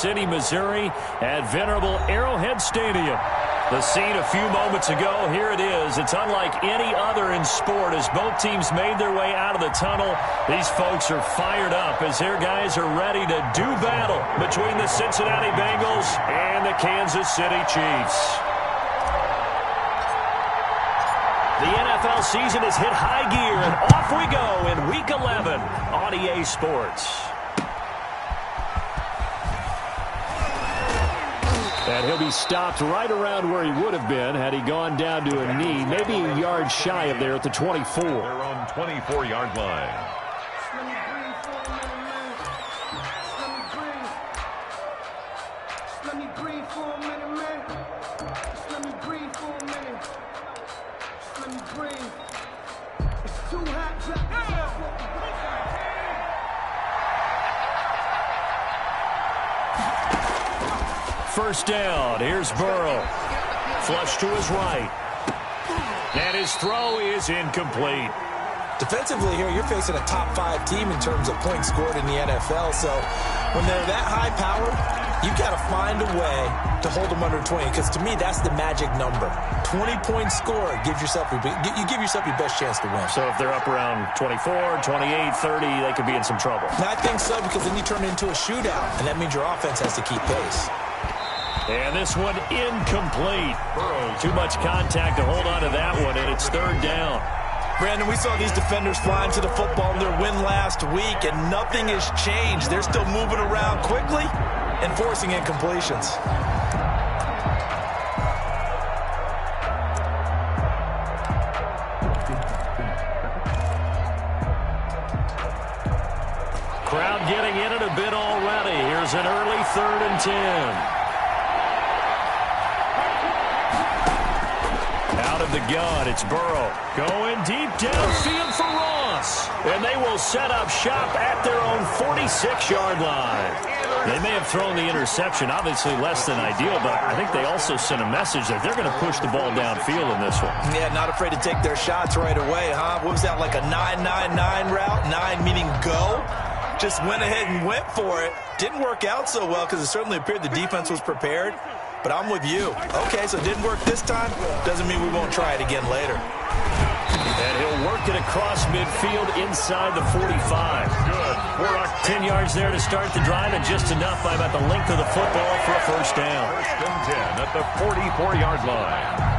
City, Missouri at venerable Arrowhead Stadium. The scene a few moments ago, here it is. It's unlike any other in sport as both teams made their way out of the tunnel. These folks are fired up as their guys are ready to do battle between the Cincinnati Bengals and the Kansas City Chiefs. The NFL season has hit high gear, and off we go in Week 11 on EA Sports. And he'll be stopped right around where he would have been had he gone down to a knee, maybe a yard shy of there at the 24. They're on 24-yard line. First down. Here's Burrow. Flush to his right. And his throw is incomplete. Defensively here, you're facing a top 5 team in terms of points scored in the NFL. So when they're that high powered, you've got to find a way to hold them under 20. Because to me, that's the magic number. 20 points scored, you give yourself your best chance to win. So if they're up around 24, 28, 30, they could be in some trouble. And I think so, because then you turn it into a shootout, and that means your offense has to keep pace. And this one incomplete. Too much contact to hold on to that one, and it's third down. Brandon, we saw these defenders flying to the football in their win last week, and nothing has changed. They're still moving around quickly and forcing incompletions. Crowd getting in it a bit already. Here's an early 3rd and 10. Out of the gun, it's Burrow. Going deep downfield for Ross. And they will set up shop at their own 46-yard line. They may have thrown the interception, obviously less than ideal, but I think they also sent a message that they're going to push the ball downfield in this one. Yeah, not afraid to take their shots right away, huh? What was that, like a 9-9-9 route? 9 meaning go? Just went ahead and went for it. Didn't work out so well because it certainly appeared the defense was prepared. But I'm with you. Okay, so it didn't work this time. Doesn't mean we won't try it again later. And he'll work it across midfield inside the 45. Good work. 10 yards there to start the drive, and just enough by about the length of the football for a first down. First and 10 at the 44-yard line.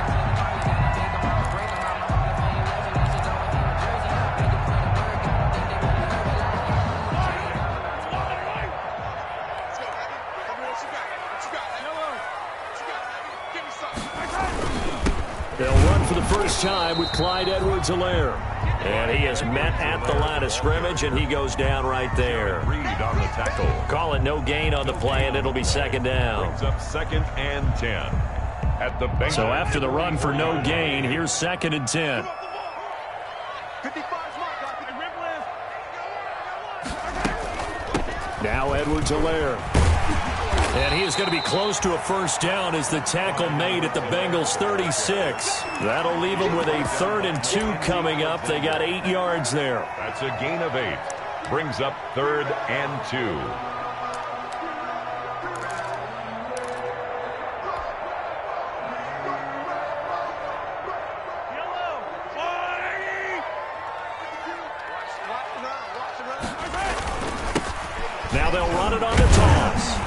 They'll run for the first time with Clyde Edwards-Helaire. And he is met at the line of scrimmage, and he goes down right there. Reed on the tackle. Call it no gain on the play, and it'll be second down. Brings up 2nd and 10 at the Bengals. So after the run for no gain, here's 2nd and 10. Now Edwards-Helaire. And he is going to be close to a first down as the tackle made at the Bengals 36. That'll leave them with a 3rd and 2 coming up. They got 8 yards there. That's a gain of 8. Brings up 3rd and 2. Now they'll run it on the toss.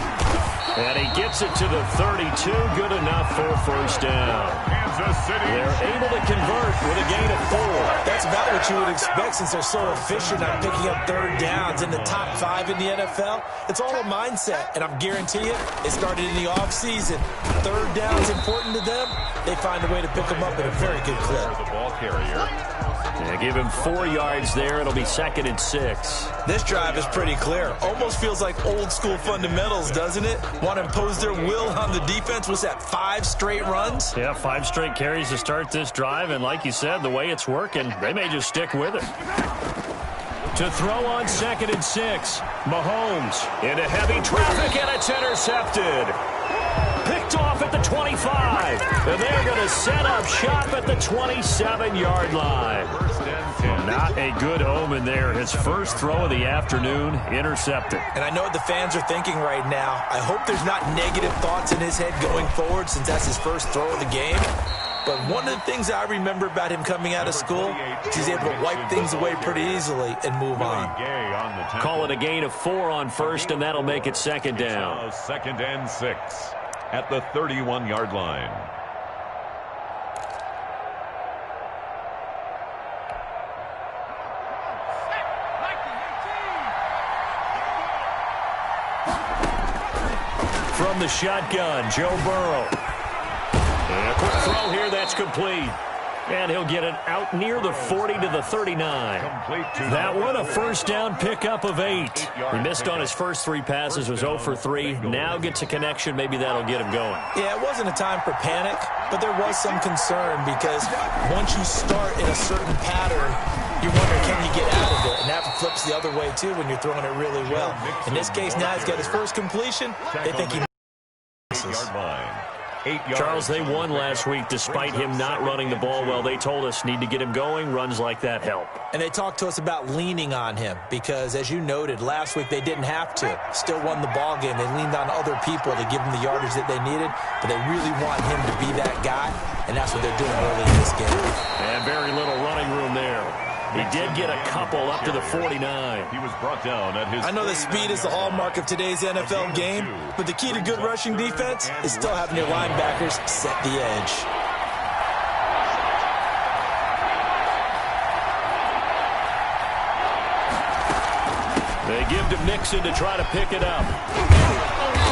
And he gets it to the 32. Good enough for a first down. Kansas City. They're able to convert with a gain of 4. That's about what you would expect since they're so efficient at picking up 3rd downs in the top 5 in the NFL. It's all a mindset, and I'm guarantee you, it started in the offseason. 3rd down's important to them. They find a way to pick them up at a very good clip. The ball carrier. And give him 4 yards there. It'll be 2nd and 6. This drive is pretty clear. Almost feels like old school fundamentals, doesn't it? Want to impose their will on the defense. Was that 5 straight runs? Yeah, 5 straight carries to start this drive. And like you said, the way it's working, they may just stick with it. To throw on 2nd and 6. Mahomes into heavy traffic, and it's intercepted. Picked off at the 25. 5. And they're going to set up shop at the 27-yard line. Not a good omen there. His first throw of the afternoon, intercepted. And I know what the fans are thinking right now. I hope there's not negative thoughts in his head going forward since that's his first throw of the game. But one of the things I remember about him coming out of school is he's able to wipe things away pretty easily and move on. Call it a gain of 4 on first, and that'll make it second down. 2nd and 6 at the 31-yard line. From the shotgun, Joe Burrow. And a quick throw here, that's complete. And he'll get it out near the 40 to the 39. That one, a first down pickup of 8. He missed on his first 3 passes, was 0 for 3. Now gets a connection. Maybe that'll get him going. Yeah, it wasn't a time for panic, but there was some concern because once you start in a certain pattern, you wonder, can you get out of it? And that flips the other way, too, when you're throwing it really well. In this case, now he's got his first completion. They think he misses. Charles, they won last week despite him not running the ball well. They told us need to get him going. Runs like that help. And they talked to us about leaning on him because, as you noted, last week they didn't have to. Still won the ball game. They leaned on other people to give them the yardage that they needed, but they really want him to be that guy, and that's what they're doing early in this game. And very little running room there. He did get a couple up to the 49. He was brought down at his. I know that speed is the hallmark of today's NFL game, but the key to good rushing defense is still having your linebackers set the edge. They give to Mixon to try to pick it up.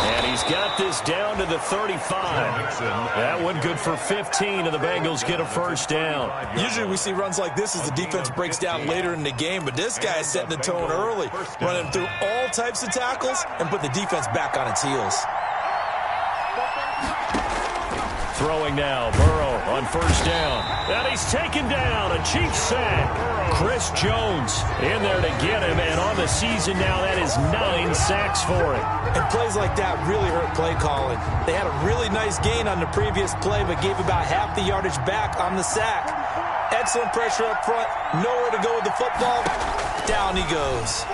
And he's got this down to the 35. That one good for 15, and the Bengals get a first down. Usually we see runs like this as the defense breaks down later in the game, but this guy is setting the tone early, running through all types of tackles and put the defense back on its heels. Throwing now, Burrow on first down. And he's taken down, a cheap sack. Chris Jones in there to get him, and on the season now, that is 9 sacks for him. And plays like that really hurt play calling. They had a really nice gain on the previous play, but gave about half the yardage back on the sack. Excellent pressure up front, nowhere to go with the football. Down he goes.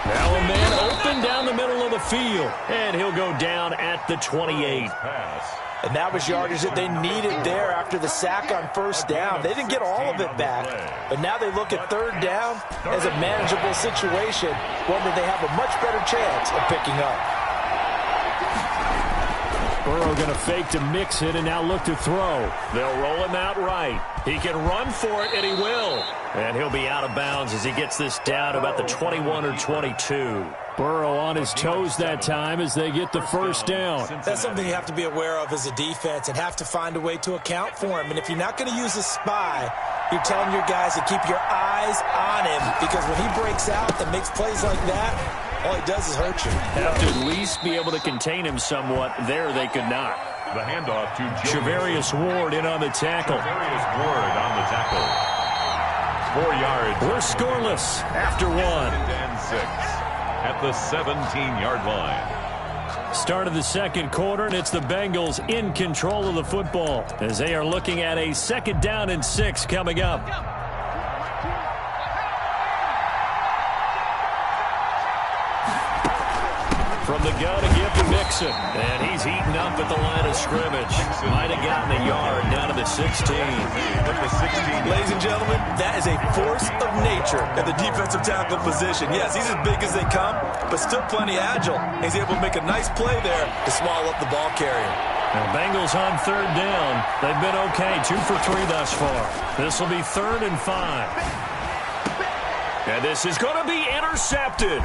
Now a man open down the middle of the field, and he'll go down at the 28. And that was yardage that they needed there after the sack on first down. They didn't get all of it back, but now they look at third down as a manageable situation, one that they have a much better chance of picking up. Burrow going to fake to mix it and now look to throw. They'll roll him out right. He can run for it, and he will. And he'll be out of bounds as he gets this down about the 21 or 22. Burrow on his toes that time as they get the first down. That's something you have to be aware of as a defense and have to find a way to account for him. And if you're not going to use a spy, you're telling your guys to keep your eyes on him, because when he breaks out and makes plays like that, all he does is hurt you. Have to at least be able to contain him somewhat. There they could not. The handoff to Charvarius Ward in on the tackle. Charvarius Ward on the tackle. 4 yards. We're scoreless after 1. 2nd and 6 at the 17-yard line. Start of the second quarter, and it's the Bengals in control of the football as they are looking at a 2nd down and 6 coming up. From the gun to give to Mixon. And he's heating up at the line of scrimmage. Might have gotten a yard down to the 16. Ladies and gentlemen, that is a force of nature at the defensive tackle position. Yes, he's as big as they come, but still plenty agile. He's able to make a nice play there to swallow up the ball carrier. Now Bengals on 3rd down. They've been okay, 2 for 3 thus far. This will be 3rd and 5. And this is going to be intercepted.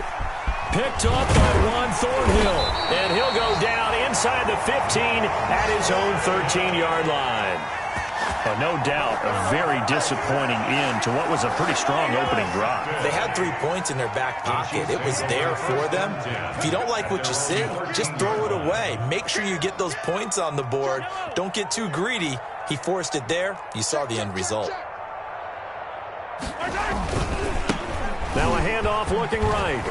Picked up by Juan Thornhill, and he'll go down inside the 15 at his own 13-yard line. No doubt a very disappointing end to what was a pretty strong opening drive. They had 3 points in their back pocket. It was there for them. If you don't like what you see, just throw it away. Make sure you get those points on the board. Don't get too greedy. He forced it there. You saw the end result. Now a handoff looking right.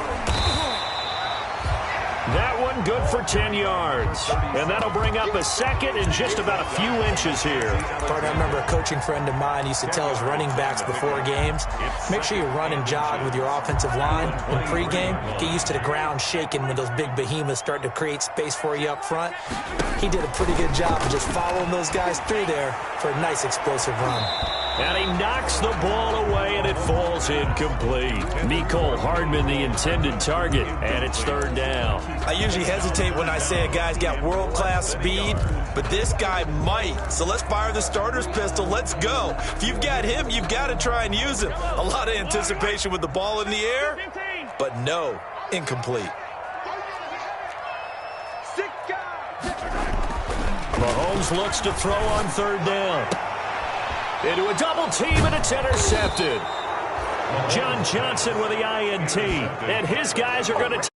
That one one, good for 10 yards. And that'll bring up a second and just about a few inches here. Partner, I remember a coaching friend of mine used to tell his running backs before games, make sure you run and jog with your offensive line in pregame. Get used to the ground shaking when those big behemoths start to create space for you up front. He did a pretty good job of just following those guys through there for a nice explosive run. And he knocks the ball away, and it falls incomplete. Mecole Hardman, the intended target, and it's third down. I usually hesitate when I say a guy's got world-class speed, but this guy might. So let's fire the starter's pistol. Let's go. If you've got him, you've got to try and use him. A lot of anticipation with the ball in the air, but no, incomplete. Mahomes looks to throw on third down. Into a double team, and it's intercepted. John Johnson with the INT, and his guys are going to